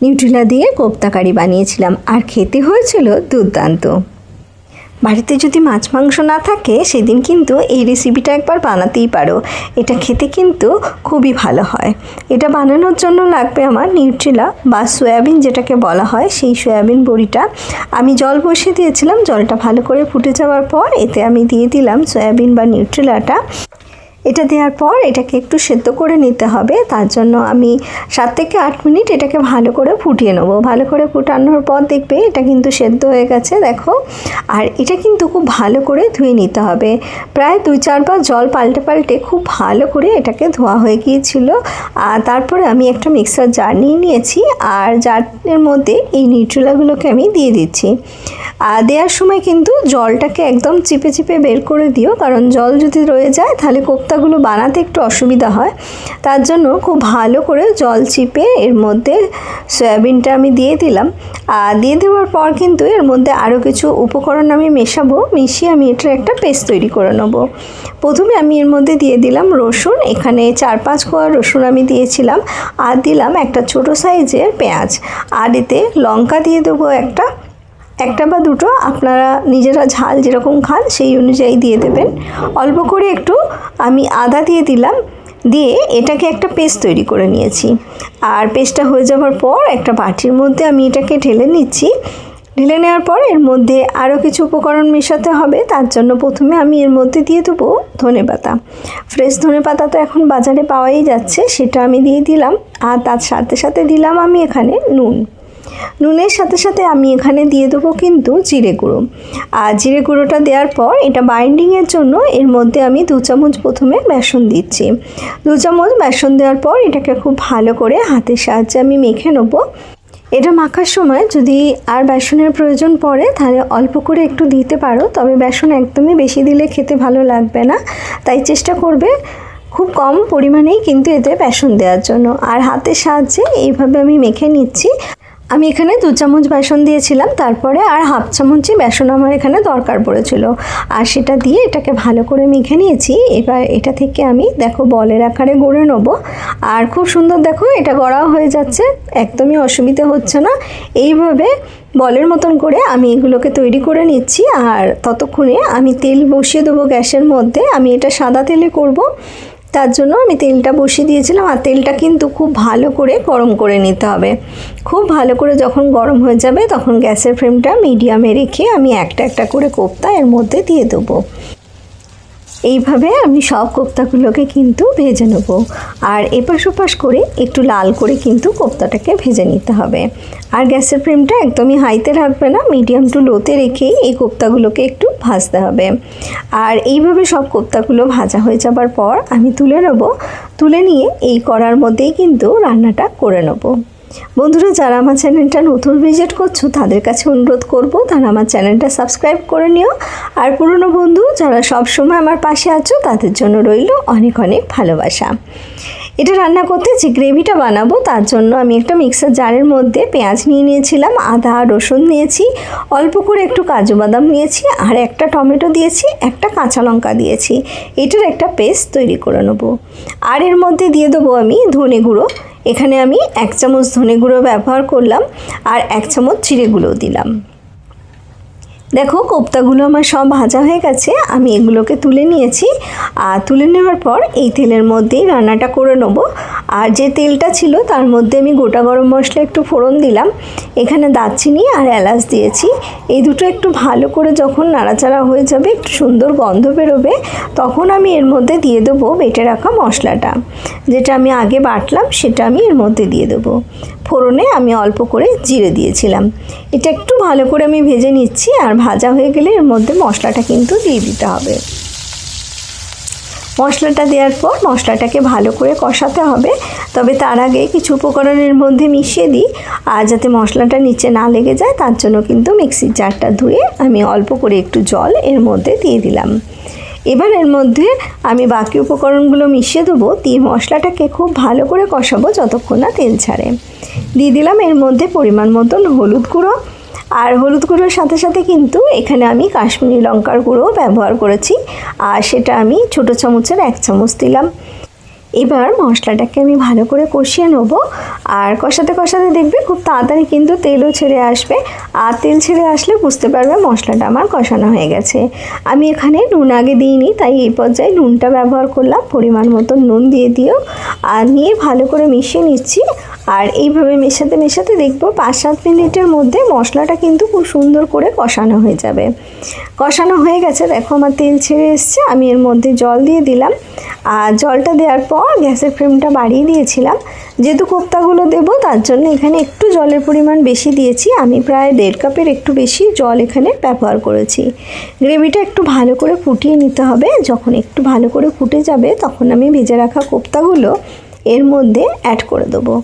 নিউট্রেলা দিয়ে কোপ্তা কারি বানিয়েছিলাম, আর খেতে হয়েছিল দুর্দান্ত। বাড়িতে যদি মাছ মাংস না থাকে সেদিন কিন্তু এই রেসিপিটা একবার বানাতেই পারো। এটা খেতে কিন্তু খুবই ভালো হয়। এটা বানানোর জন্য লাগবে আমার নিউট্রেলা বা সয়াবিন যেটাকে বলা হয়, সেই সয়াবিন বড়িটা। আমি জল বসিয়ে দিয়েছিলাম, জলটা ভালো করে ফুটে যাওয়ার পর এতে আমি দিয়ে দিলাম সয়াবিন বা নিউট্রেলাটা। এটা দেওয়ার পর এটাকে একটু সেদ্ধ করে নিতে হবে। তার জন্য আমি 7 থেকে 8 মিনিট এটাকে ভালো করে ফুটিয়ে নেবো। ভালো করে ফুটানোর পর দেখবে এটা কিন্তু সেদ্ধ হয়ে গেছে, দেখো। আর এটা কিন্তু খুব ভালো করে ধুয়ে নিতে হবে। প্রায় 2-4 বার জল পাল্টে পাল্টে খুব ভালো করে এটাকে ধোয়া হয়ে গিয়েছিল। আর তারপরে আমি একটা মিক্সার জার নিয়ে নিয়েছি, আর জারের মধ্যে এই নিউট্রেলাগুলোকে আমি দিয়ে দিচ্ছি। আর দেওয়ার সময় কিন্তু জলটাকে একদম চিপে চিপে বের করে দিও, কারণ জল যদি রয়ে যায় তাহলে কোপ্তাগুলো বানাতে একটু অসুবিধা হয়। তার জন্য খুব ভালো করে জল চিপে এর মধ্যে সয়াবিনটা আমি দিয়ে দিলাম। আর দিয়ে দেওয়ার পর কিন্তু এর মধ্যে আরও কিছু উপকরণ আমি মেশাবো, মিশিয়ে আমি এটার একটা পেস্ট তৈরি করে নেব। প্রথমে আমি এর মধ্যে দিয়ে দিলাম রসুন, এখানে 4-5 কোয়া রসুন আমি দিয়েছিলাম। আর দিলাম একটা ছোট সাইজের পেঁয়াজ, আর এতে লঙ্কা দিয়ে দেবো একটা বা দুটো, আপনারা নিজেরা ঝাল যেরকম খান সেই অনুযায়ী দিয়ে দেবেন। অল্প করে একটু আমি আদা দিয়ে দিলাম, দিয়ে এটাকে একটা পেস্ট তৈরি করে নিয়েছি। আর পেস্টটা হয়ে যাওয়ার পর একটা বাটির মধ্যে আমি এটাকে ঢেলে নিচ্ছি। ঢেলে নেওয়ার পর এর মধ্যে আরও কিছু উপকরণ মেশাতে হবে। তার জন্য প্রথমে আমি এর মধ্যে দিয়ে দেবো ধনেপাতা। ফ্রেশ ধনেপাতা তো এখন বাজারে পাওয়াই যাচ্ছে, সেটা আমি দিয়ে দিলাম। আর তার সাথে সাথে দিলাম আমি এখানে নুনের সাথে সাথে আমি এখানে দিয়ে দেবো কিন্তু জিরে গুঁড়ো। আর জিরে গুঁড়োটা দেওয়ার পর এটা বাইন্ডিংয়ের জন্য এর মধ্যে আমি 2 চামচ প্রথমে বেসন দিচ্ছি। 2 চামচ বেসন দেওয়ার পর এটাকে খুব ভালো করে হাতের সাহায্যে আমি মেখে নেব। এটা মাখার সময় যদি আর বেসনের প্রয়োজন পড়ে তাহলে অল্প করে একটু দিতে পারো, তবে বেসন একদমই বেশি দিলে খেতে ভালো লাগবে না। তাই চেষ্টা করবে খুব কম পরিমাণেই কিন্তু এতে বেসন দেওয়ার জন্য। আর হাতের সাহায্যে এইভাবে আমি মেখে নিচ্ছি। আমি এখানে 2 চামচ বেসন দিয়েছিলাম, তারপরে আর হাফ চামচই বেসন আমার এখানে দরকার পড়েছিল, আর সেটা দিয়ে এটাকে ভালো করে মেখে নিয়েছি। এবার এটা থেকে আমি দেখো বলের আকারে গড়ে নেব। আর খুব সুন্দর দেখো এটা গড়াও হয়ে যাচ্ছে, একদমই অসুবিধা হচ্ছে না। এইভাবে বলের মতন করে আমি এগুলোকে তৈরি করে নিচ্ছি। আর ততক্ষণে আমি তেল বসিয়ে দেবো গ্যাসের মধ্যে। আমি এটা সাদা তেলে করব, তার জন্য আমি তেলটা বসিয়ে দিয়েছিলাম। আর তেলটা কিন্তু খুব ভালো করে গরম করে নিতে হবে। খুব ভালো করে যখন গরম হয়ে যাবে তখন গ্যাসের ফ্লেমটা মিডিয়ামে রেখে আমি একটা একটা করে কোপ্তা এর মধ্যে দিয়ে দেবো। এইভাবে আমি সব কোপ্তাগুলোকে কিন্তু ভেজে নেব। আর এপাশ ওপাশ করে একটু লাল করে কিন্তু কোপ্তাটাকে ভেজে নিতে হবে। আর গ্যাসের ফ্লেমটা একদমই হাইতে রাখবে না, মিডিয়াম টু লোতে রেখেই এই কোপ্তাগুলোকে একটু ভাজতে হবে। আর এইভাবে সব কোপ্তাগুলো ভাজা হয়ে যাবার পর আমি তুলে নেব। তুলে নিয়ে এই কড়ার মধ্যেই কিন্তু রান্নাটা করে নেব। বন্ধুরা, যারা আমার চ্যানেলটা নতুন ভিজিট করছো তাদের কাছে অনুরোধ করব তারা আমার চ্যানেলটা সাবস্ক্রাইব করে নিও। আর পুরনো বন্ধু যারা সব সময় আমার পাশে আছো তাদের জন্য রইল অনেক অনেক ভালোবাসা। এটা রান্না করতে যে গ্রেভিটা বানাবো তার জন্য আমি একটা মিক্সার জারের মধ্যে পেঁয়াজ নিয়ে নিয়েছিলাম, আদা রসুন নিয়েছি, অল্প করে একটু কাজু বাদাম নিয়েছি, আর একটা টমেটো দিয়েছি, একটা কাঁচা লঙ্কা দিয়েছি। এটার একটা পেস্ট তৈরি করে নেব। আর এর মধ্যে দিয়ে দেবো আমি ধনে গুঁড়ো। এখানে আমি 1 চামচ ধনে গুঁড়ো ব্যবহার করলাম, আর 1 চামচ জিরে গুঁড়ো দিলাম। দেখো কোপ্তাগুলো আমার সব ভাজা হয়ে গেছে, আমি এগুলোকে তুলে নিয়েছি। আর তুলে নেওয়ার পর এই তেলের মধ্যেই রান্নাটা করে নেব। আর যে তেলটা ছিল তার মধ্যে আমি গোটা গরম মশলা একটু ফোড়ন দিলাম, এখানে দারচিনি আর এলাচ দিয়েছি। এই দুটো একটু ভালো করে যখন নাড়াচাড়া হয়ে যাবে, একটু সুন্দর গন্ধ বেরোবে, তখন আমি এর মধ্যে দিয়ে দেবো বেটে রাখা মশলাটা, যেটা আমি আগে বাটলাম সেটা আমি এর মধ্যে দিয়ে দেবো। ফোড়নে আমি অল্প করে জিরে দিয়েছিলাম। এটা একটু ভালো করে আমি ভেজে নিচ্ছি। আর ভাজা হয়ে গেলে এর মধ্যে মশলাটা কিন্তু দিয়ে দিতে হবে। মশলাটা দেওয়ার পর মশলাটাকে ভালো করে কষাতে হবে, তবে তার আগে কিছু উপকরণের মধ্যে মিশিয়ে দিই। আর যাতে মশলাটা নিচে না লেগে যায় তার জন্য কিন্তু মিক্সির জারটা ধুয়ে আমি অল্প করে একটু জল এর মধ্যে দিয়ে দিলাম। এবার এর মধ্যে আমি বাকি উপকরণগুলো মিশিয়ে দেবো, দিয়ে মশলাটাকে খুব ভালো করে কষাবো যতক্ষণ না তেল ছাড়ে। দিয়ে দিলাম এর মধ্যে পরিমাণ মতন হলুদ গুঁড়ো। আর হলুদ গুঁড়োর সাথে সাথে কিন্তু এখানে আমি কাশ্মীরি লঙ্কার গুঁড়ো ব্যবহার করেছি, আর সেটা আমি ছোটো চামচের 1 চামচ দিলাম। এবার মশলাটাকে আমি ভালো করে কষিয়ে নেব। আর কষাতে কষাতে দেখবে খুব তাড়াতাড়ি কিন্তু তেলও ছেড়ে আসবে। আর তেল ছেড়ে আসলে বুঝতে পারবে মশলাটা আমার কষানো হয়ে গেছে। আমি এখানে নুন আগে দিইনি, তাই এই পর্যায়ে নুনটা ব্যবহার করলাম। পরিমাণ মতো নুন দিয়ে দিও আর নিয়ে ভালো করে মিশিয়ে নিচ্ছি। আর এইভাবে মেশাতে মেশাতে দেখবো 5-7 মিনিটের মধ্যে মশলাটা কিন্তু খুব সুন্দর করে কষানো হয়ে যাবে। কষানো হয়ে গেছে, দেখো আমার তেল ছেড়ে এসছে। আমি এর মধ্যে জল দিয়ে দিলাম। আর জলটা দেওয়ার পর গ্যাসের ফ্লেমটা বাড়িয়ে দিয়েছিলাম। যেহেতু কোপ্তাগুলো দেবো তার জন্য এখানে একটু জলের পরিমাণ বেশি দিয়েছি। আমি প্রায় 1.5 কাপের একটু বেশি জল এখানে ব্যবহার করেছি। গ্রেভিটা একটু ভালো করে ফুটিয়ে নিতে হবে। যখন একটু ভালো করে ফুটে যাবে তখন আমি ভেজে রাখা কোপ্তাগুলো এর মধ্যে অ্যাড করে দেবো।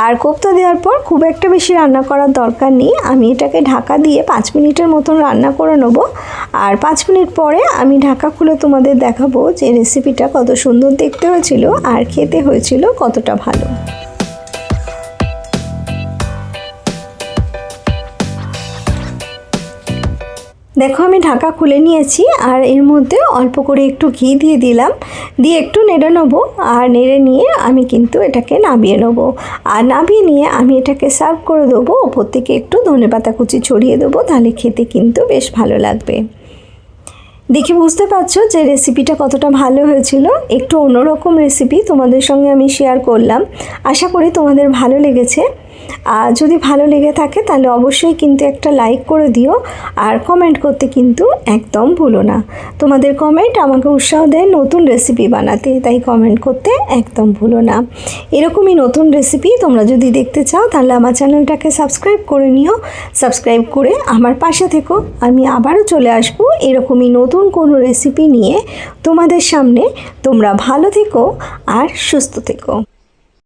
আর কোপ্তা দেওয়ার পর খুব একটা বেশি রান্না করার দরকার নেই। আমি এটাকে ঢাকা দিয়ে 5 মিনিটের মতন রান্না করে নেব। আর 5 মিনিট পরে আমি ঢাকা খুলে তোমাদের দেখাবো যে রেসিপিটা কত সুন্দর দেখতে হয়েছিল আর খেতে হয়েছিল কতটা ভালো। দেখো আমি ঢাকা খুলে নিয়েছি আর এর মধ্যে অল্প করে একটু ঘি দিয়ে দিলাম। দিয়ে একটু নেড়ে নেবো। আর নেড়ে নিয়ে আমি কিন্তু এটাকে নামিয়ে নেবো। আর নামিয়ে নিয়ে আমি এটাকে সার্ভ করে দেবো। ওপর থেকে একটু ধনেপাতা কুচি ছড়িয়ে দেবো, তাহলে খেতে কিন্তু বেশ ভালো লাগবে। দেখে বুঝতে পারছো যে রেসিপিটা কতটা ভালো হয়েছিল। একটু অন্যরকম রেসিপি তোমাদের সঙ্গে আমি শেয়ার করলাম। আশা করি তোমাদের ভালো লেগেছে। আর যদি ভালো লেগে থাকে তাহলে অবশ্যই কিন্তু একটা লাইক করে দিও। আর কমেন্ট করতে কিন্তু একদম ভুলো না। তোমাদের কমেন্ট আমাকে উৎসাহ দেয় নতুন রেসিপি বানাতে, তাই কমেন্ট করতে একদম ভুলো না। এরকমই নতুন রেসিপি তোমরা যদি দেখতে চাও তাহলে আমার চ্যানেলটাকে সাবস্ক্রাইব করে নিও। সাবস্ক্রাইব করে আমার পাশে থেকো। আমি আবারও চলে আসবো এরকমই নতুন কোনো রেসিপি নিয়ে তোমাদের সামনে। তোমরা ভালো থেকো আর সুস্থ থেকো।